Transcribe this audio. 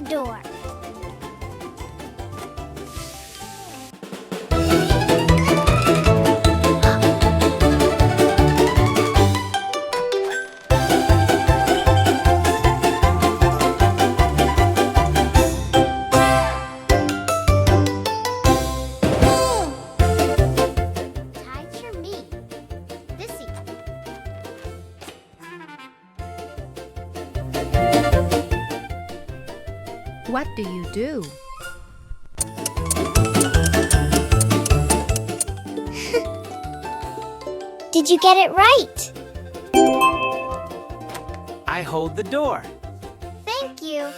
the door. Tied for me. This evening. What do you do? Did you get it right? I hold the door. Thank you.